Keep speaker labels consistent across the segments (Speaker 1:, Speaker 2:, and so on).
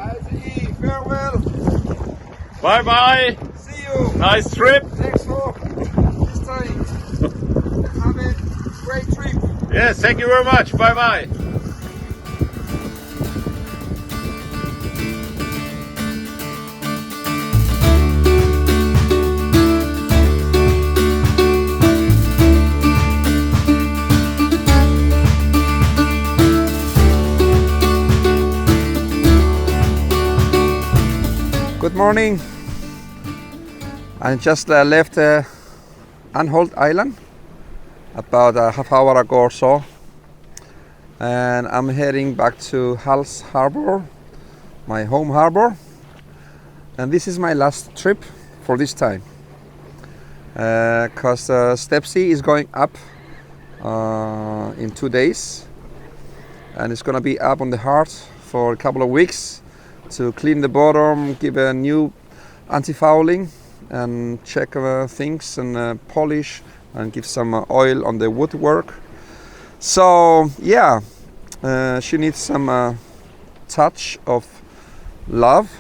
Speaker 1: Isaac, farewell.
Speaker 2: Bye bye.
Speaker 1: See you.
Speaker 2: Nice trip.
Speaker 1: Thanks for this time. Have a great trip.
Speaker 2: Yes, thank you very much. Bye bye.
Speaker 1: Good morning. I just left Anholt Island about a half hour ago or so, and I'm heading back to Harbour, my home harbour, and this is my last trip for this time because Stepsi is going up in 2 days, and it's gonna be up on the heart for a couple of weeks to clean the bottom, give a new anti-fouling and check things and polish and give some oil on the woodwork. So yeah, she needs some touch of love,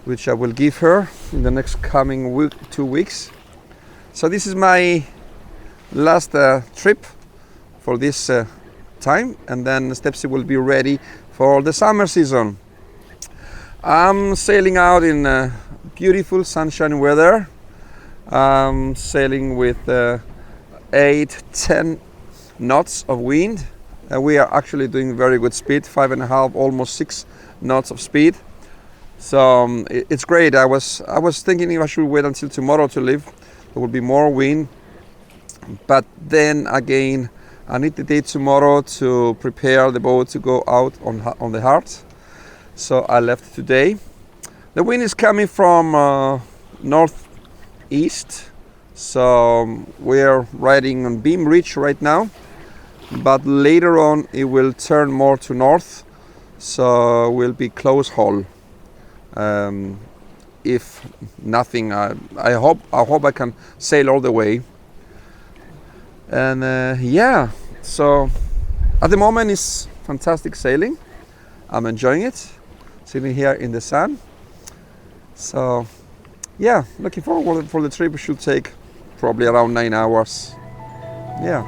Speaker 1: which I will give her in the next coming 2 weeks. So this is my last trip for this time, and then Stepsi will be ready for the summer season. I'm sailing out in beautiful sunshine weather. I'm sailing with 8-10 knots of wind. We are actually doing very good speed, 5.5, almost 6 knots of speed. So it's great. I was thinking if I should wait until tomorrow to leave. There will be more wind, but then again, I need the day tomorrow to prepare the boat to go out on the heart. So I left today. The wind is coming from northeast, so we're riding on Beam Reach right now, but later on it will turn more to north, so we'll be close haul. If nothing, I hope I can sail all the way. And yeah, so at the moment it's fantastic sailing. I'm enjoying it. Sitting here in the sun. So yeah, looking forward for the trip. It should take probably around 9 hours. Yeah.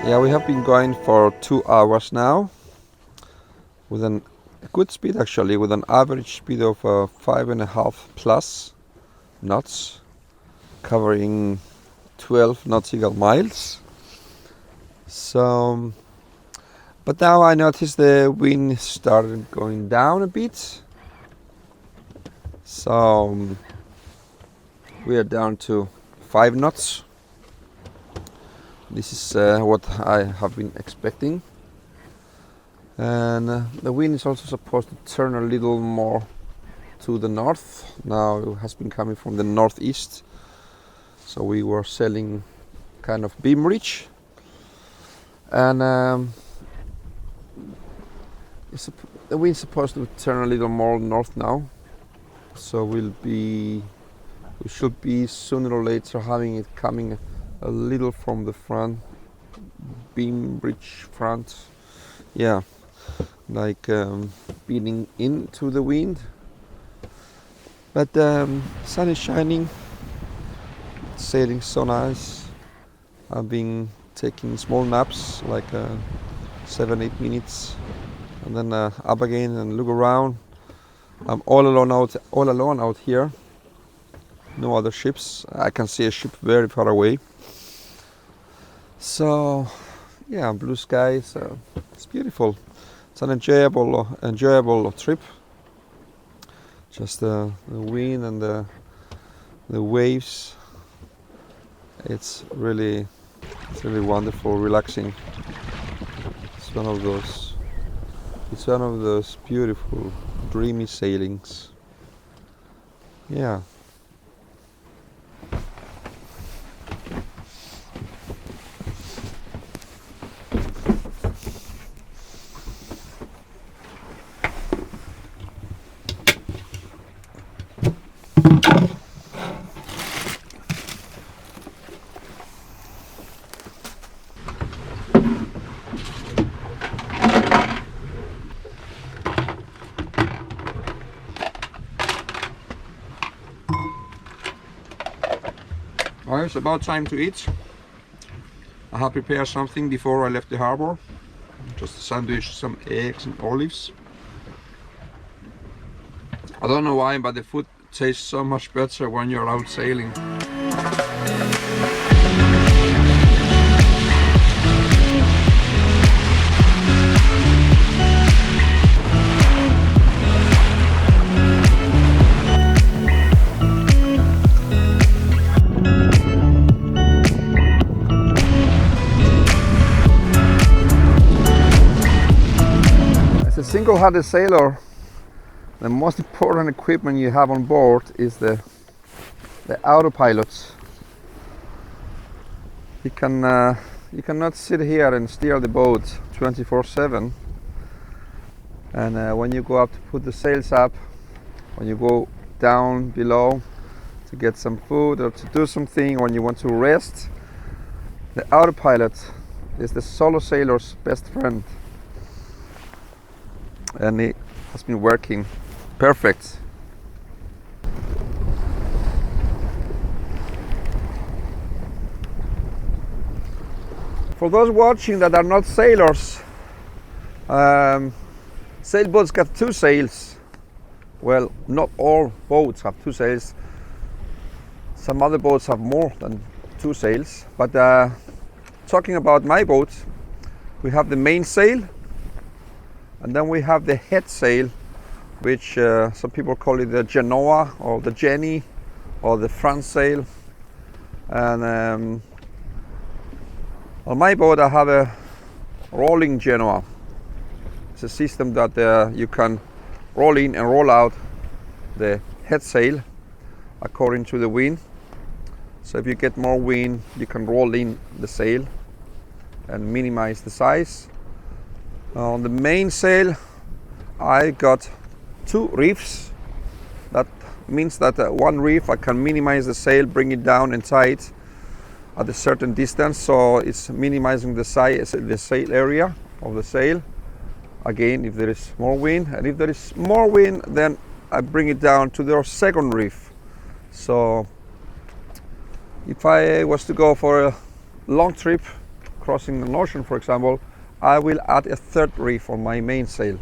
Speaker 1: Yeah, we have been going for 2 hours now with a good speed, actually, with an average speed of 5.5 plus knots, covering 12 nautical miles. So, but now I notice the wind started going down a bit. So we are down to 5 knots. This is what I have been expecting, and the wind is also supposed to turn a little more to the north. Now it has been coming from the northeast, so we were sailing kind of Beam Reach, and the wind is supposed to turn a little more north now, so we should be sooner or later having it coming a little from the front, Beam Bridge front, yeah, like beating into the wind. But sun is shining, sailing so nice. I've been taking small naps, like 7-8 minutes, and then up again and look around. I'm all alone out here. No other ships. I can see a ship very far away. So yeah, blue skies. It's beautiful. It's an enjoyable trip. Just the wind and the waves. It's really wonderful, relaxing. It's one of those beautiful dreamy sailings. Yeah. Well, it's about time to eat. I have prepared something before I left the harbor. Just a sandwich, some eggs and olives. I don't know why, but the food tastes so much better when you're out sailing. As a single-handed sailor, the most important equipment you have on board is the autopilot. You cannot sit here and steer the boat 24/7. And when you go up to put the sails up, when you go down below to get some food or to do something, when you want to rest, the autopilot is the solo sailor's best friend. And it has been working perfect. For those watching that are not sailors, sailboats got two sails. Well, not all boats have two sails. Some other boats have more than two sails. But talking about my boat, we have the main sail, and then we have the head sail, which some people call it the genoa or the jenny or the front sail. And on my boat I have a rolling genoa. It's a system that you can roll in and roll out the head sail according to the wind. So if you get more wind, you can roll in the sail and minimize the size. On the main sail I got two reefs. That means that one reef I can minimize the sail, bring it down and tie it at a certain distance, so it's minimizing the size, the sail area of the sail. Again, if there is more wind, and if there is more wind, then I bring it down to the second reef. So if I was to go for a long trip crossing an ocean, for example, I will add a third reef on my main sail.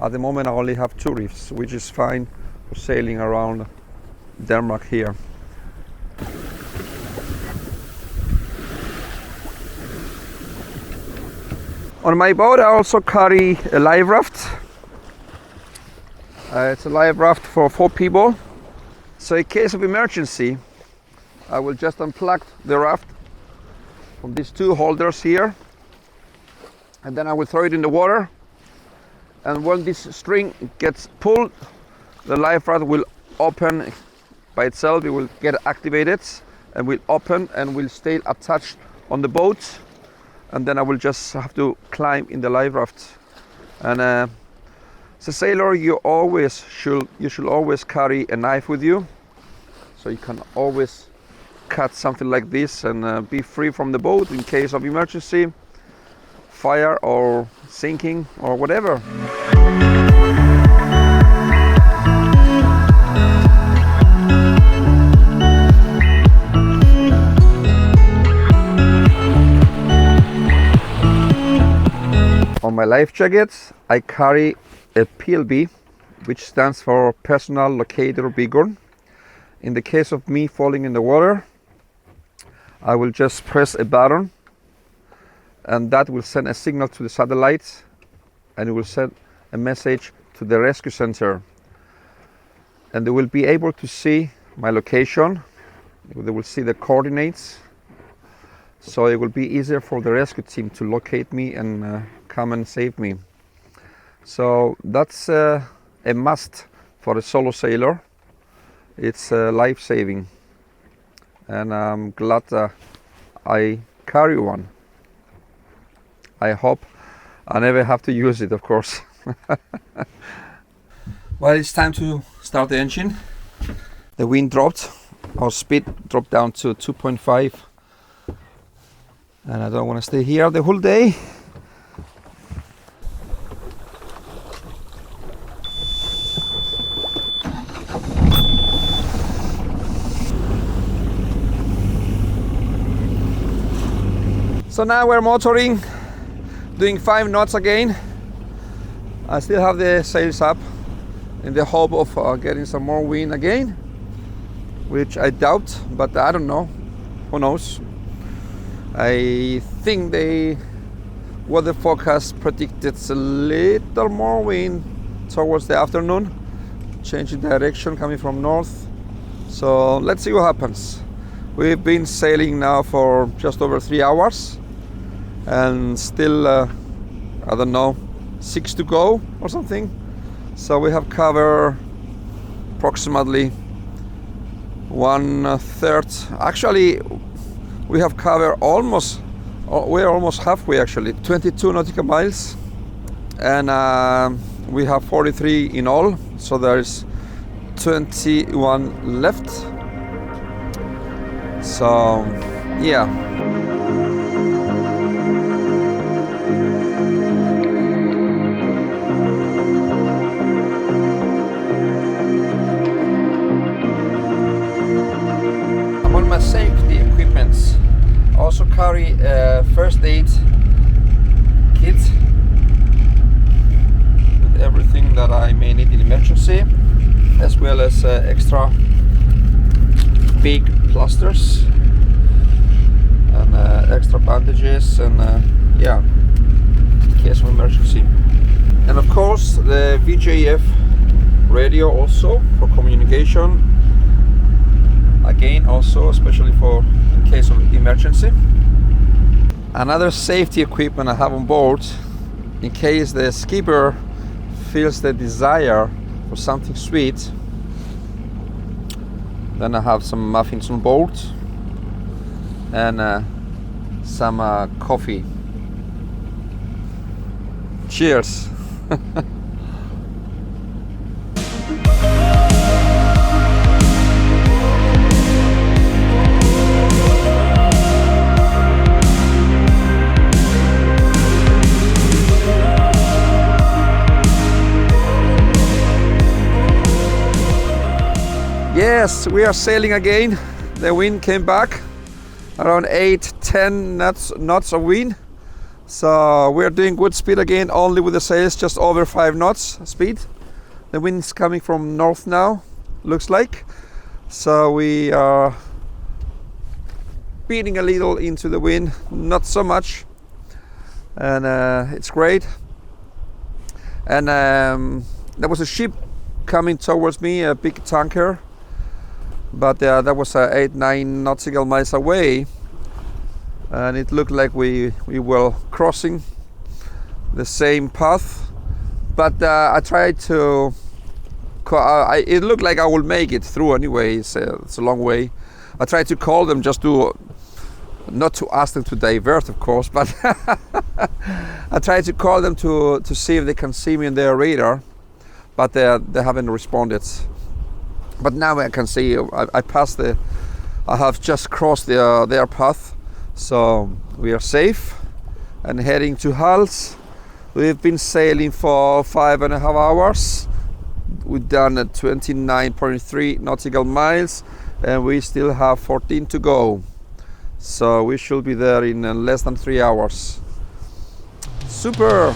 Speaker 1: At the moment I only have two reefs, which is fine for sailing around Denmark here. On my boat I also carry a life raft. It's a life raft for 4 people. So in case of emergency, I will just unplug the raft from these two holders here, and then I will throw it in the water. And when this string gets pulled, the life raft will open by itself. It will get activated and will open and will stay attached on the boat. And then I will just have to climb in the life raft. And as a sailor, you should always carry a knife with you, so you can always cut something like this and be free from the boat in case of emergency, fire or sinking or whatever. On my life jacket, I carry a PLB, which stands for Personal Locator Beacon. In the case of me falling in the water, I will just press a button, and that will send a signal to the satellite, and it will send a message to the rescue center. And they will be able to see my location. They will see the coordinates, so it will be easier for the rescue team to locate me and come and save me. So that's a must for a solo sailor. It's life-saving, and I'm glad I carry one. I hope I never have to use it, of course. Well, it's time to start the engine. The wind dropped, our speed dropped down to 2.5, and I don't want to stay here the whole day. So now we're motoring, doing 5 knots again. I still have the sails up in the hope of getting some more wind again, which I doubt, but I don't know, who knows. I think the weather forecast predicted a little more wind towards the afternoon, changing direction coming from north. So let's see what happens. We've been sailing now for just over 3 hours. And still, I don't know, 6 to go or something. So we have covered approximately 1/3. Actually, we have covered almost, we're almost halfway actually, 22 nautical miles. And we have 43 in all, so there's 21 left. So, yeah. Safety equipments. Also carry a first aid kit with everything that I may need in emergency, as well as extra big plasters and extra bandages, and yeah, in case of emergency. And of course the VJF radio also for communication. Again, also especially for in case of emergency. Another safety equipment I have on board, in case the skipper feels the desire for something sweet. Then I have some muffins on board and some coffee. Cheers! Yes, we are sailing again. The wind came back, around 8-10 knots of wind. So we're doing good speed again, only with the sails just over 5 knots speed. The wind's coming from north now, looks like. So we are beating a little into the wind, not so much. And it's great. And there was a ship coming towards me, a big tanker. But that was 8-9 nautical miles away, and it looked like we were crossing the same path. But I tried to. It looked like I would make it through anyway. It's a long way. I tried to call them just to, not to ask them to divert, of course, but I tried to call them to see if they can see me in their radar, but they haven't responded. But now I can see I passed I have just crossed their path, so we are safe and heading to Hals. We've been sailing for 5.5 hours. We've done 29.3 nautical miles, and we still have 14 to go. So we should be there in less than 3 hours. Super!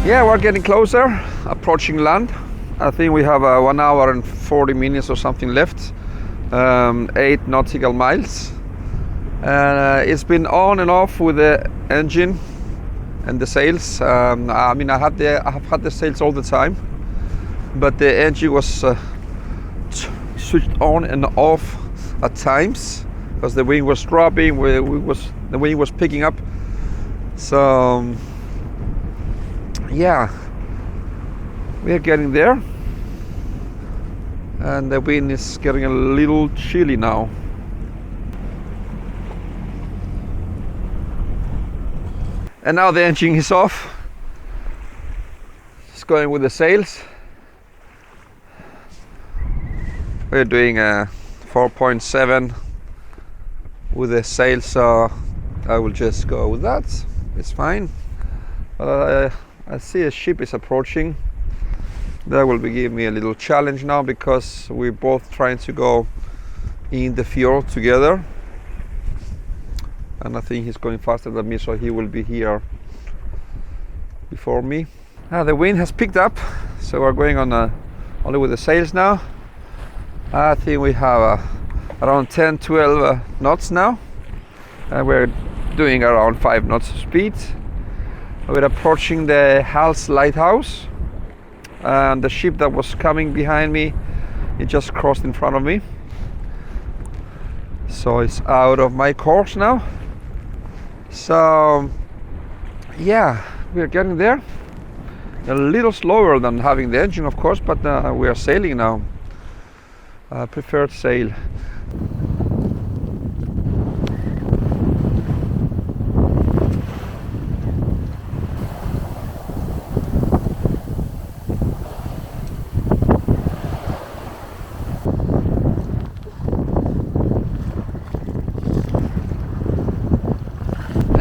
Speaker 1: Yeah, we're getting closer, approaching land. I think we have 1 hour and 40 minutes or something left. 8 nautical miles. It's been on and off with the engine and the sails. I mean, I have had the sails all the time, but the engine was switched on and off at times because the wind was dropping. The wind was picking up. So yeah, we are getting there, and the wind is getting a little chilly now. And now the engine is off. It's going with the sails. We're doing a 4.7 with the sails, so I will just go with that. It's fine. I see a ship is approaching. That will give me a little challenge now, because we're both trying to go in the fjord together. And I think he's going faster than me, so he will be here before me. The wind has picked up, so we're going on only with the sails now. I think we have around 10-12 knots now, and we're doing around 5 knots speed. We're approaching the Hals lighthouse, and the ship that was coming behind me, it just crossed in front of me, so it's out of my course now. So yeah, we're getting there. A little slower than having the engine, of course, but we are sailing now. Preferred sail.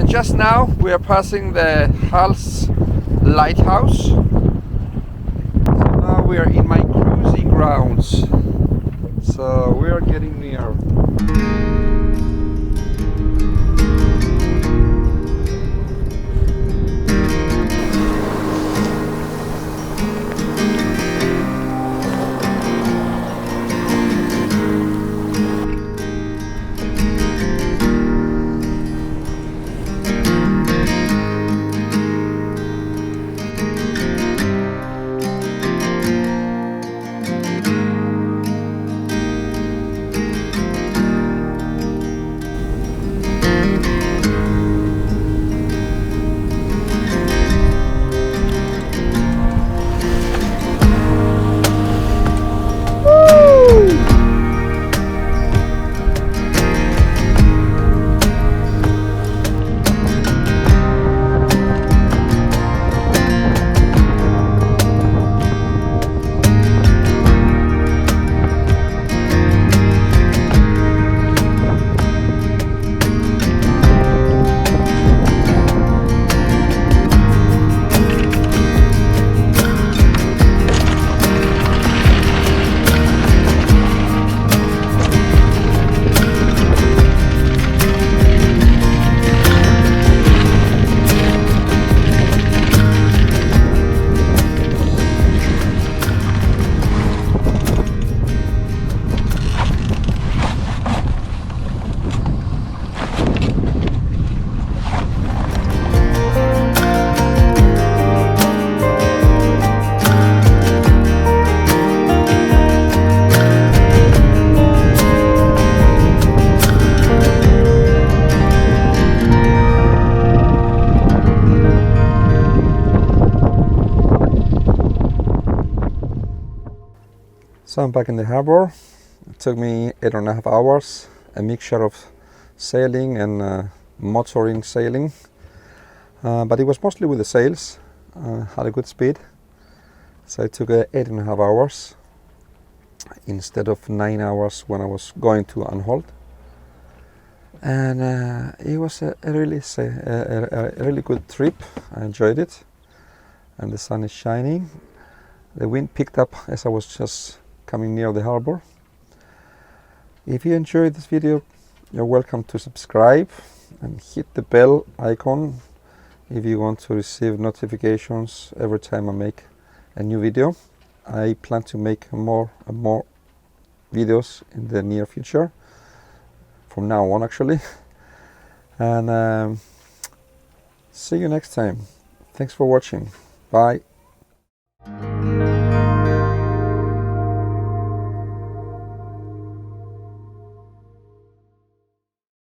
Speaker 1: Just now we are passing the Hals lighthouse, so now we are in my cruising grounds, so we are getting near. So I'm back in the harbor. It took me 8.5 hours, a mixture of sailing and motoring sailing, but it was mostly with the sails. Had a good speed, so it took 8.5 hours instead of 9 hours when I was going to Anholt. And it was a really good trip. I enjoyed it, and the sun is shining. The wind picked up as I was just coming near the harbor. If you enjoyed this video, you're welcome to subscribe and hit the bell icon if you want to receive notifications every time I make a new video. I plan to make more and more videos in the near future, from now on actually. And see you next time. Thanks for watching. Bye.